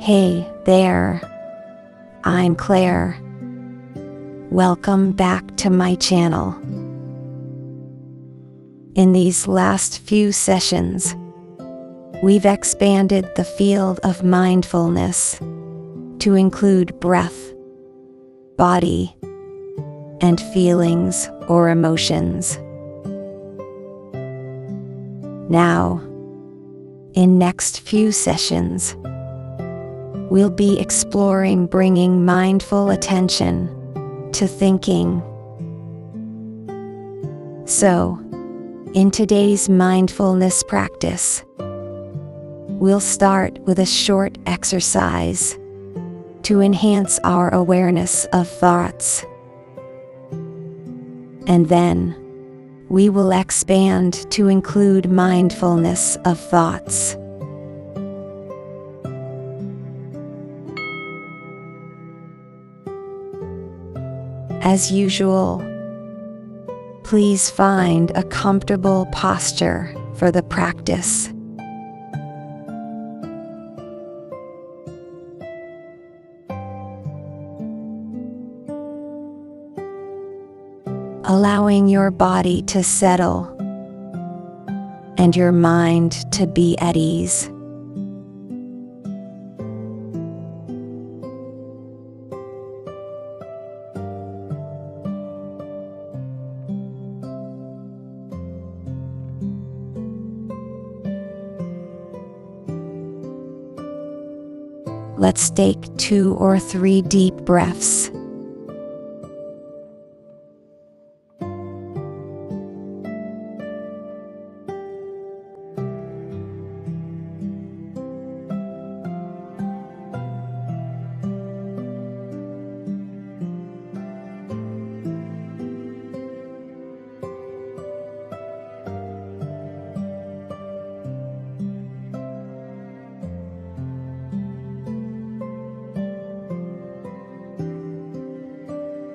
Hey there, I'm Claire. Welcome back to my channel. In these last few sessions, we've expanded the field of mindfulness to include breath, body, and feelings or emotions. Now, in next few sessions, we'll be exploring bringing mindful attention to thinking. So, in today's mindfulness practice, we'll start with a short exercise to enhance our awareness of thoughts. And then, we will expand to include mindfulness of thoughts. As usual, please find a comfortable posture for the practice. Allowing your body to settle and your mind to be at ease. Let's take 2 or 3 deep breaths.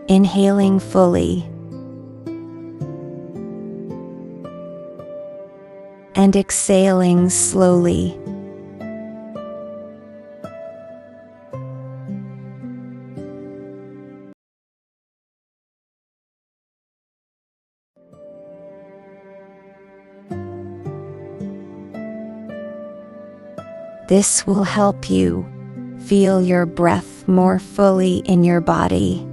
Inhaling fully and exhaling slowly. This will help you feel your breath more fully in your body.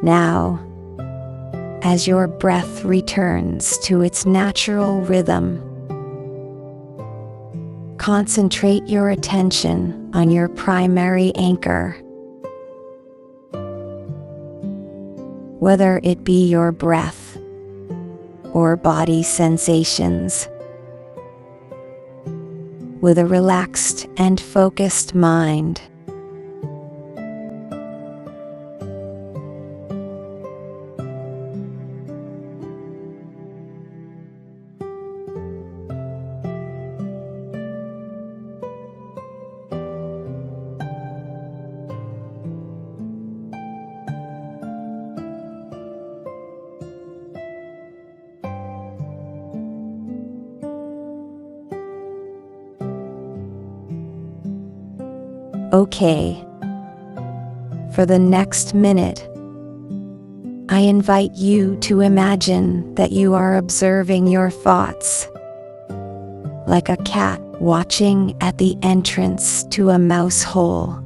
Now, as your breath returns to its natural rhythm, concentrate your attention on your primary anchor. Whether it be your breath or body sensations. With a relaxed and focused mind, okay. For the next minute, I invite you to imagine that you are observing your thoughts, like a cat watching at the entrance to a mouse hole.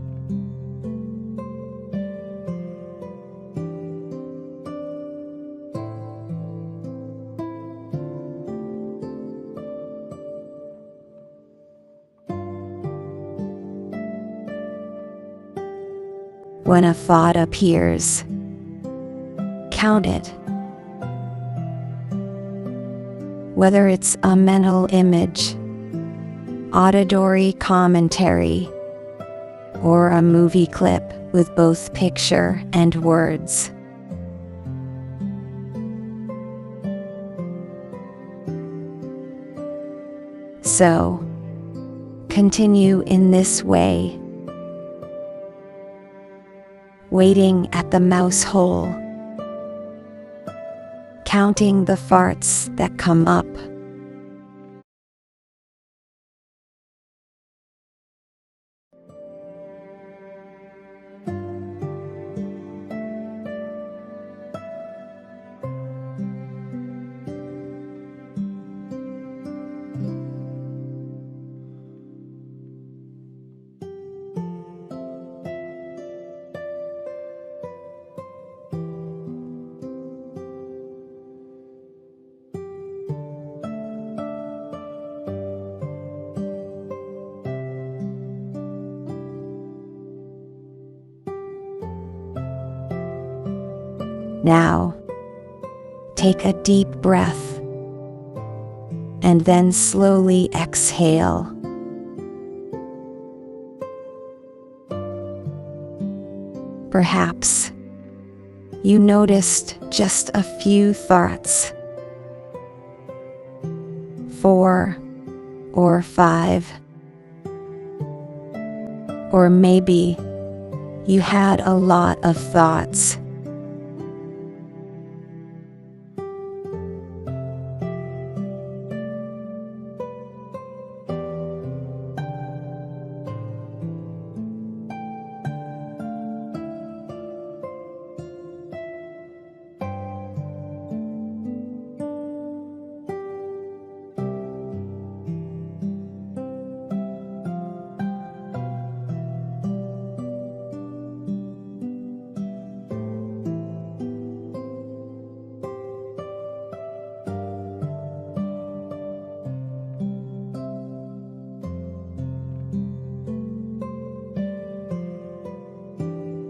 When a thought appears, count it. Whether it's a mental image, auditory commentary, or a movie clip with both picture and words. So, continue in this way, waiting at the mouse hole, counting the farts that come up. Now, take a deep breath and then slowly exhale. Perhaps you noticed just a few thoughts, 4 or 5, or maybe you had a lot of thoughts.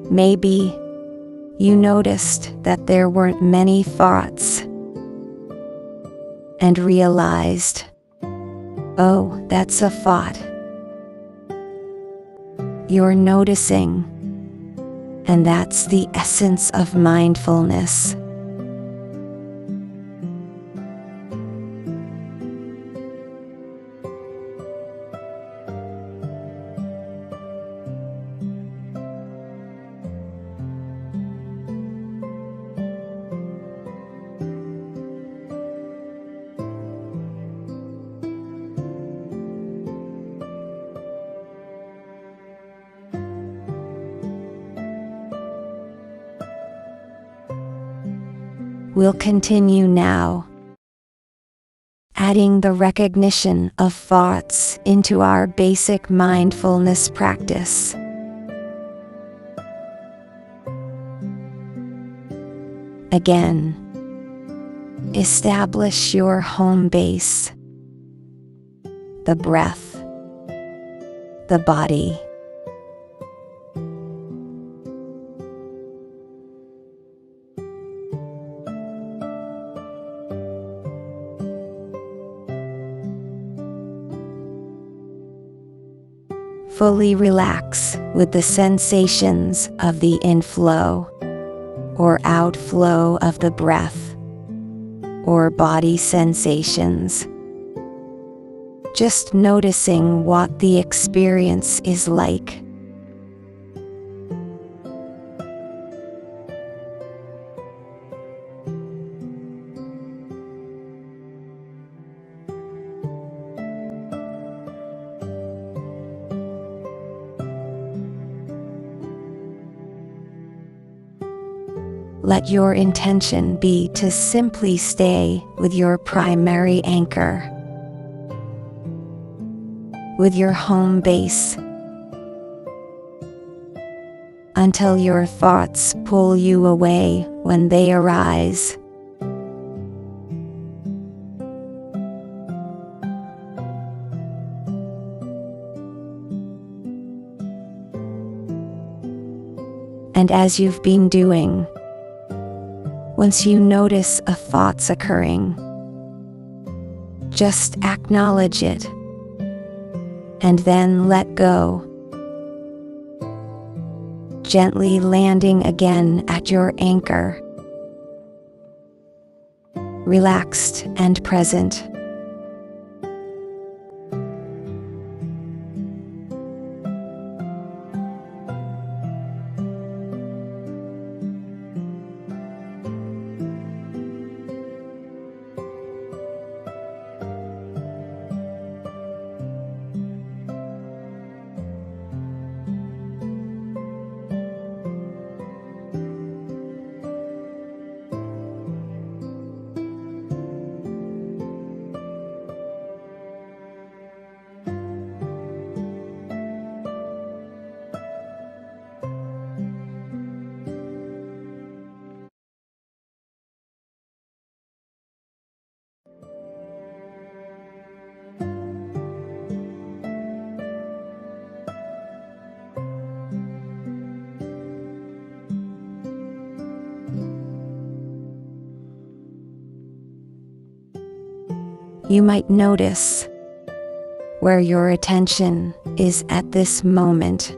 Maybe you noticed that there weren't many thoughts and realized, oh, that's a thought. You're noticing, and that's the essence of mindfulness. We'll continue now, adding the recognition of thoughts into our basic mindfulness practice. Again, establish your home base, the breath, the body. Fully relax with the sensations of the inflow or outflow of the breath, or body sensations. Just noticing what the experience is like. Let your intention be to simply stay with your primary anchor, with your home base, until your thoughts pull you away when they arise. And as you've been doing, once you notice a thought's occurring, just acknowledge it, and then let go, gently landing again at your anchor, relaxed and present. You might notice where your attention is at this moment,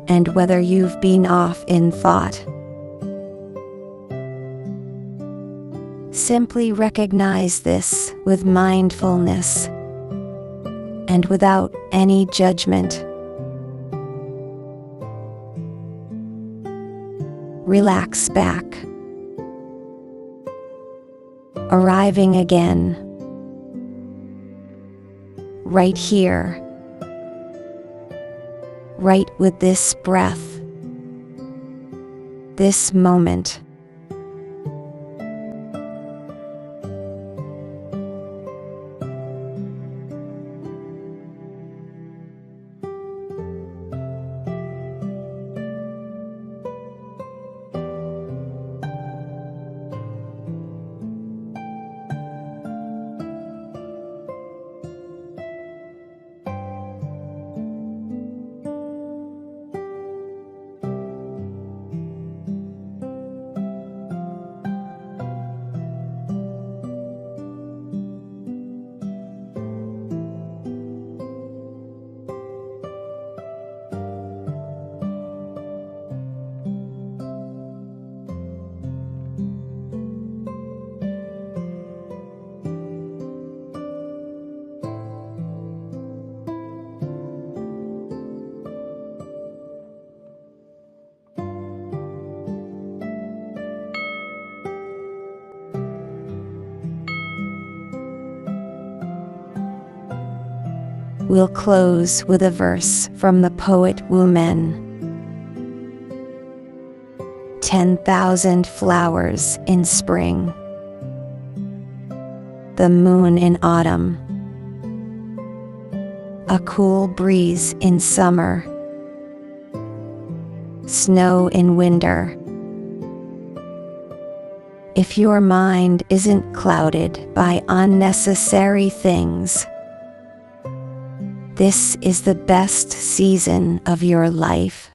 and whether you've been off in thought. Simply recognize this with mindfulness and without any judgment. Relax back, arriving again, right here, right with this breath, this moment. We'll close with a verse from the poet Wu-Men. 10,000 flowers in spring, the moon in autumn, a cool breeze in summer, snow in winter. If your mind isn't clouded by unnecessary things, this is the best season of your life.